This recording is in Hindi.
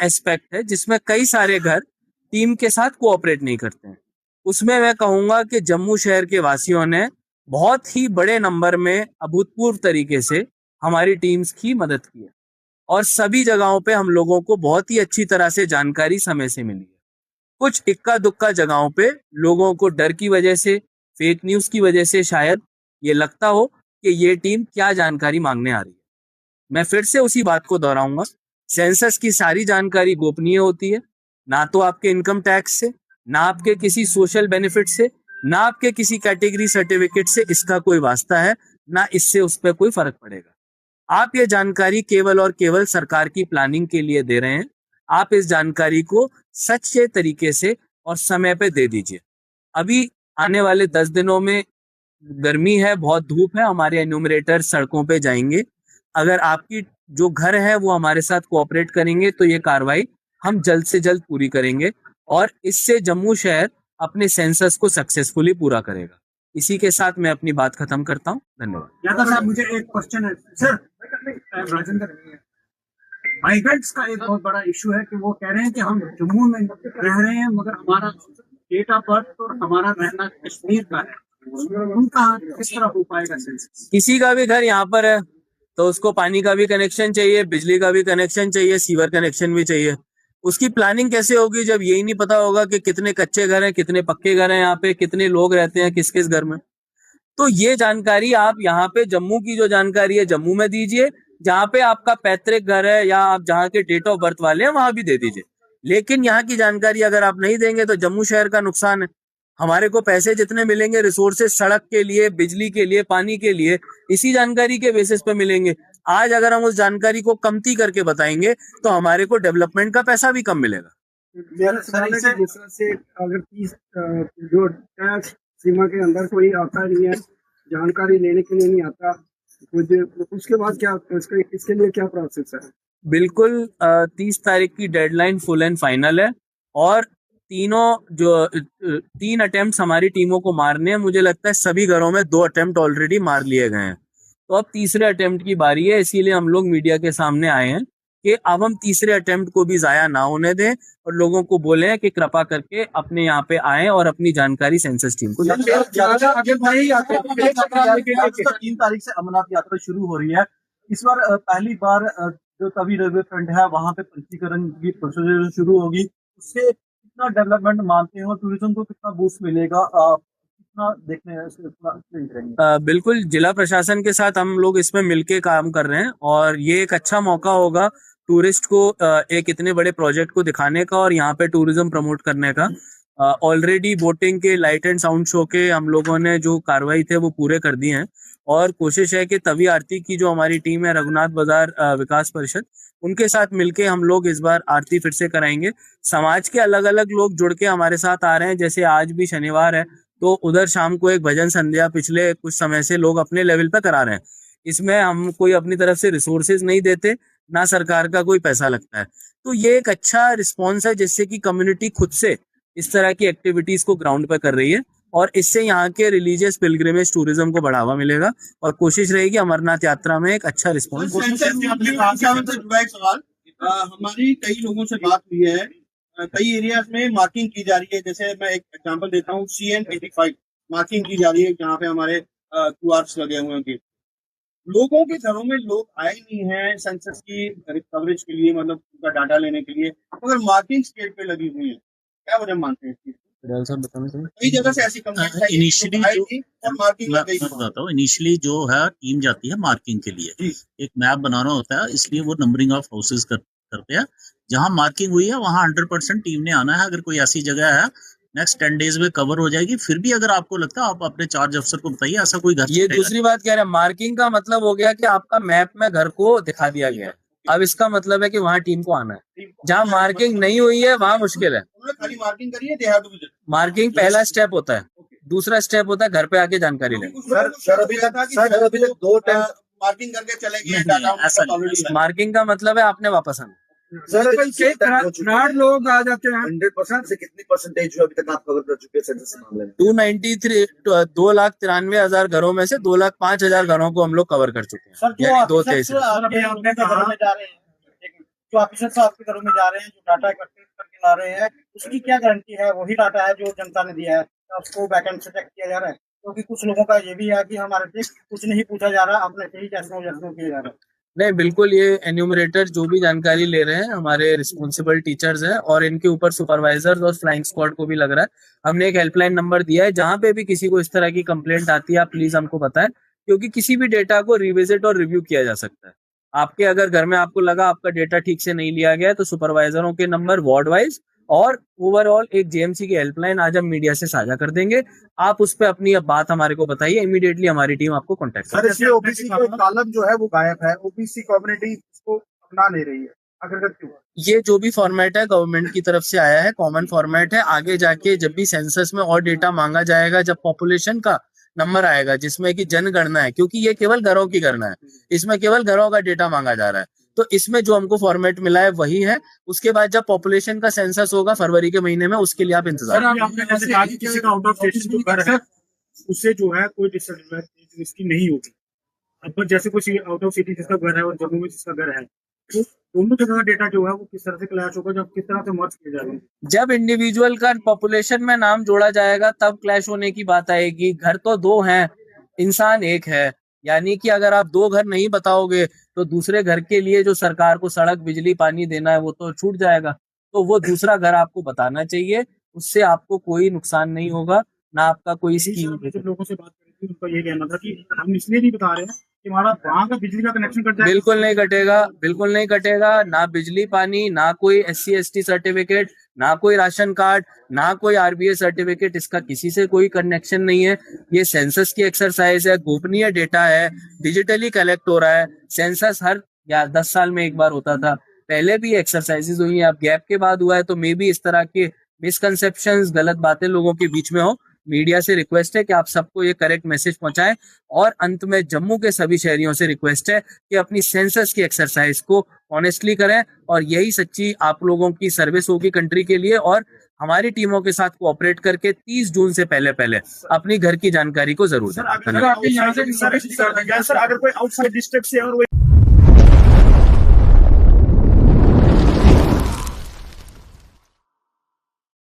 एस्पेक्ट है जिसमें कई सारे घर टीम के साथ कोऑपरेट नहीं करते हैं। उसमें मैं कहूंगा कि जम्मू शहर के वासियों ने बहुत ही बड़े नंबर में अभूतपूर्व तरीके से हमारी टीम्स की मदद की है और सभी जगहों पे हम लोगों को बहुत ही अच्छी तरह से जानकारी समय से मिली है। कुछ इक्का दुक्का जगहों पे लोगों को डर की वजह से, फेक न्यूज की वजह से शायद ये लगता हो कि ये टीम क्या जानकारी मांगने आ रही है। मैं फिर से उसी बात को दोहराऊंगा, सेंसस की सारी जानकारी गोपनीय होती है, ना तो आपके इनकम टैक्स से, ना आपके किसी सोशल बेनिफिट से, ना आपके किसी कैटेगरी सर्टिफिकेट से इसका कोई वास्ता है, ना इससे उस पर कोई फर्क पड़ेगा। आप ये जानकारी केवल और केवल सरकार की प्लानिंग के लिए दे रहे हैं। आप इस जानकारी को सच्चे तरीके से और समय पे दे दीजिए। अभी आने वाले 10 दिनों में गर्मी है, बहुत धूप है, हमारे एन्यूमरेटर सड़कों पे जाएंगे। अगर आपकी जो घर है वो हमारे साथ कोऑपरेट करेंगे तो ये कार्रवाई हम जल्द से जल्द पूरी करेंगे और इससे जम्मू शहर अपने सेंसस को सक्सेसफुली पूरा करेगा। इसी के साथ मैं अपनी बात खत्म करता हूँ। धन्यवाद। यादव साहब, मुझे एक क्वेश्चन है सर। राजेंद्र, माइग्रेंट्स का एक बहुत बड़ा इशू है कि वो कह रहे हैं कि हम जम्मू में रह रहे हैं मगर हमारा डेट ऑफ बर्थ और हमारा रहना कश्मीर का है। उनका किस तरह हो पाएगा सेंसस? किसी का भी घर यहाँ पर है तो उसको पानी का भी कनेक्शन चाहिए, बिजली का भी कनेक्शन चाहिए, सीवर कनेक्शन भी चाहिए। उसकी प्लानिंग कैसे होगी जब यही नहीं पता होगा कि कितने कच्चे घर हैं, कितने पक्के घर हैं, यहाँ पे कितने लोग रहते हैं किस किस घर में। तो ये जानकारी आप यहाँ पे जम्मू की जो जानकारी है जम्मू में दीजिए, जहाँ पे आपका पैतृक घर है या आप जहाँ के डेट ऑफ बर्थ वाले हैं वहां भी दे दीजिए। लेकिन यहाँ की जानकारी अगर आप नहीं देंगे तो जम्मू शहर का नुकसान है। हमारे को पैसे जितने मिलेंगे रिसोर्सेज सड़क के लिए, बिजली के लिए, पानी के लिए, इसी जानकारी के बेसिस पे मिलेंगे। आज अगर हम उस जानकारी को कमती करके बताएंगे तो हमारे को डेवलपमेंट का पैसा भी कम मिलेगा। अगर जो टैक्स सीमा के अंदर कोई आता नहीं है, जानकारी लेने के लिए नहीं आता, उसके बाद क्या इसके लिए क्या प्रोसेस है? बिल्कुल 30 तारीख की डेडलाइन फुल एंड फाइनल है और तीन अटेम्प्ट हमारी टीमों को मारने हैं। मुझे लगता है सभी घरों में 2 अटेम्प्ट ऑलरेडी मार लिए गए हैं, तो अब तीसरे अटेम्प्ट की बारी है। इसीलिए हम लोग मीडिया के सामने आए हैं कि अब हम तीसरे अटेम्प्ट को भी जाया ना होने दें और लोगों को बोले कि कृपा करके अपने यहाँ पे आए और अपनी जानकारी सेंसस टीम को 3 तारीख से अमरनाथ यात्रा शुरू हो रही है। इस बार पहली बार जो तवी रेलवे फ्रंट है वहां पे पंजीकरण की प्रोसीजर शुरू होगी। उससे कितना डेवलपमेंट मानते हो, टूरिज्म को कितना बूस्ट मिलेगा, कितना देखने बिल्कुल जिला प्रशासन के साथ हम लोग इसमें मिलके काम कर रहे हैं और ये एक अच्छा मौका होगा टूरिस्ट को एक इतने बड़े प्रोजेक्ट को दिखाने का और यहाँ पे टूरिज्म प्रमोट करने का। ऑलरेडी बोटिंग के, लाइट एंड साउंड शो के हम लोगों ने जो कार्रवाई थे वो पूरे कर दिए हैं और कोशिश है कि तवी आरती की जो हमारी टीम है रघुनाथ बाजार विकास परिषद, उनके साथ मिलके हम लोग इस बार आरती फिर से कराएंगे। समाज के अलग अलग लोग जुड़ के हमारे साथ आ रहे हैं, जैसे आज भी शनिवार है तो उधर शाम को एक भजन संध्या पिछले कुछ समय से लोग अपने लेवल पे करा रहे हैं। इसमें हम कोई अपनी तरफ से रिसोर्सेज नहीं देते, ना सरकार का कोई पैसा लगता है। तो ये एक अच्छा रिस्पॉन्स है जिससे कि कम्युनिटी खुद से इस तरह की एक्टिविटीज को ग्राउंड पे कर रही है और इससे यहाँ के रिलीजियस पिलग्रिमेज टूरिज्म को बढ़ावा मिलेगा और कोशिश रहेगी अमरनाथ यात्रा में एक अच्छा रिस्पॉन्स। हमारी कई लोगों से बात हुई है, कई एरियाज में मार्किंग की जा रही है। जैसे मैं एक एग्जांपल देता हूँ, CN85 मार्किंग की जा रही है जहाँ पे हमारे QRs लगे हुए हैं। लोगों के घरों में लोग आए नहीं हैं सेंसस की कवरेज के लिए, मतलब उनका डाटा लेने के लिए, मगर मार्किंग स्टेट पे लगी हुई है। क्या वजह मानते हैं इसकी? कई जगह से ऐसी इनिशियली जो है टीम जाती है मार्किंग के लिए, एक मैप बनाना होता है, इसलिए वो नंबरिंग ऑफ हाउसेज करते हैं। जहां मार्किंग हुई है वहां 100% टीम ने आना है। अगर कोई ऐसी जगह है नेक्स्ट 10 डेज में कवर हो जाएगी। फिर भी अगर आपको लगता है आप अपने चार्ज अफसर को बताइए ऐसा कोई घर। ये दूसरी बात कह रहे हैं, मार्किंग का मतलब हो गया कि आपका मैप में घर को दिखा दिया गया है। अब इसका मतलब है कि वहाँ टीम को आना है। जहाँ मार्किंग नहीं हुई है वहाँ मुश्किल है। खाली मार्किंग करिए, मार्किंग पहला स्टेप होता है, दूसरा स्टेप होता है घर पे आके जानकारी लें। सर अभी तक 2 टाइम मार्किंग करके चले गए। मार्किंग का मतलब है आपने वापस आना। सर लोग आ जाते हैं 100% से कितनी परसेंटेज जो अभी तक आप कवर कर चुके हैं सेंसस के मामले में? 293 2,93,000 घरों में से 2,05,000 घरों को हम लोग कवर कर चुके हैं। सर, 223 जो ऑफिसर साहब के घरों में जा रहे हैं, जो डाटा इकट्ठे करके ला रहे हैं, उसकी क्या गारंटी है? वही डाटा है जो जनता ने दिया है, उसको बैकएंड से चेक किया जा रहा है? क्योंकि कुछ लोगों का ये भी है कि हमारे से कुछ नहीं पूछा जा रहा, अपने से ही जैसों किया जा रहा है। नहीं, बिल्कुल, ये एन्यूमरेटर जो भी जानकारी ले रहे हैं हमारे रिस्पॉन्सिबल टीचर्स हैं और इनके ऊपर सुपरवाइजर्स और फ्लाइंग स्क्वाड को भी लग रहा है। हमने एक हेल्पलाइन नंबर दिया है, जहां पे भी किसी को इस तरह की कंप्लेंट आती है आप प्लीज हमको बताएं, क्योंकि किसी भी डेटा को रिविजिट और रिव्यू किया जा सकता है। आपके अगर घर में आपको लगा आपका डेटा ठीक से नहीं लिया गया है, तो सुपरवाइजरों के नंबर वार्ड वाइज और ओवरऑल एक जेएमसी की हेल्पलाइन आज हम मीडिया से साझा कर देंगे। आप उस पर अपनी अब बात हमारे को बताइए, इमीडिएटली हमारी टीम आपको कॉन्टेक्ट सर, इसमें ओबीसी का कॉलम जो है वो गायब है, ओबीसी कम्युनिटी इसको अपना ले रही है, अगर क्यों? ये जो भी फॉर्मेट है गवर्नमेंट की तरफ से आया है, कॉमन फॉर्मेट है। आगे जाके जब भी सेंसस में और डेटा मांगा जाएगा, जब पॉपुलेशन का नंबर आएगा जिसमें कि जनगणना है, क्योंकि ये केवल घरों की गणना है, इसमें केवल घरों का डेटा मांगा जा रहा है, तो इसमें जो हमको फॉर्मेट मिला है वही है। उसके बाद जब पॉपुलेशन का सेंसस होगा फरवरी के महीने में, उसके लिए आप इंतजार सर, आपने जैसे कहा कि किसी का आउट ऑफ स्टेशन जो घर है उससे जो है कोई डिसएडवांटेज इसकी नहीं होगी। अब जैसे कोई आउट ऑफ सिटी जिसका घर है और जम्मू में जिसका घर है, तो दोनों जगह का डेटा जो है वो किस तरह से क्लैश होगा, जब किस तरह से मर्ज किया जाएगा? जब इंडिविजुअल का पॉपुलेशन में नाम जोड़ा जाएगा तब क्लैश होने की बात आएगी। घर तो दो हैं, इंसान एक है, यानी कि अगर आप दो घर नहीं बताओगे तो दूसरे घर के लिए जो सरकार को सड़क बिजली पानी देना है वो तो छूट जाएगा, तो वो दूसरा घर आपको बताना चाहिए, उससे आपको कोई नुकसान नहीं होगा, ना आपका कोई स्कीम। जब लोगों से बात करी थी उनका ये कहना था कि हम इसलिए नहीं बता रहे हैं कि हमारा वहाँ का बिजली का कनेक्शन कट जाए। बिल्कुल नहीं कटेगा, बिल्कुल नहीं कटेगा, ना बिजली पानी, ना कोई SC ST सर्टिफिकेट, ना कोई राशन कार्ड, ना कोई RBA सर्टिफिकेट, इसका किसी से कोई कनेक्शन नहीं है। ये सेंसस की एक्सरसाइज है, गोपनीय डेटा है, डिजिटली कलेक्ट हो रहा है। सेंसस हर 10 साल में एक बार होता था, पहले भी एक्सरसाइजेज हुई हैं, अब गैप के बाद हुआ है, तो मे बी इस तरह के मिसकंसेप्शंस, गलत बातें लोगों के बीच में हो। मीडिया से रिक्वेस्ट है कि आप सबको ये करेक्ट मैसेज पहुंचाएं, और अंत में जम्मू के सभी शहरियों से रिक्वेस्ट है कि अपनी सेंसस की एक्सरसाइज को ऑनेस्टली करें, और यही सच्ची आप लोगों की सर्विस होगी कंट्री के लिए। और हमारी टीमों के साथ कोऑपरेट करके 30 जून से पहले अपनी घर की जानकारी को जरूर दें। सर, अगर कोई आउटसाइड डिस्ट्रिक्ट से और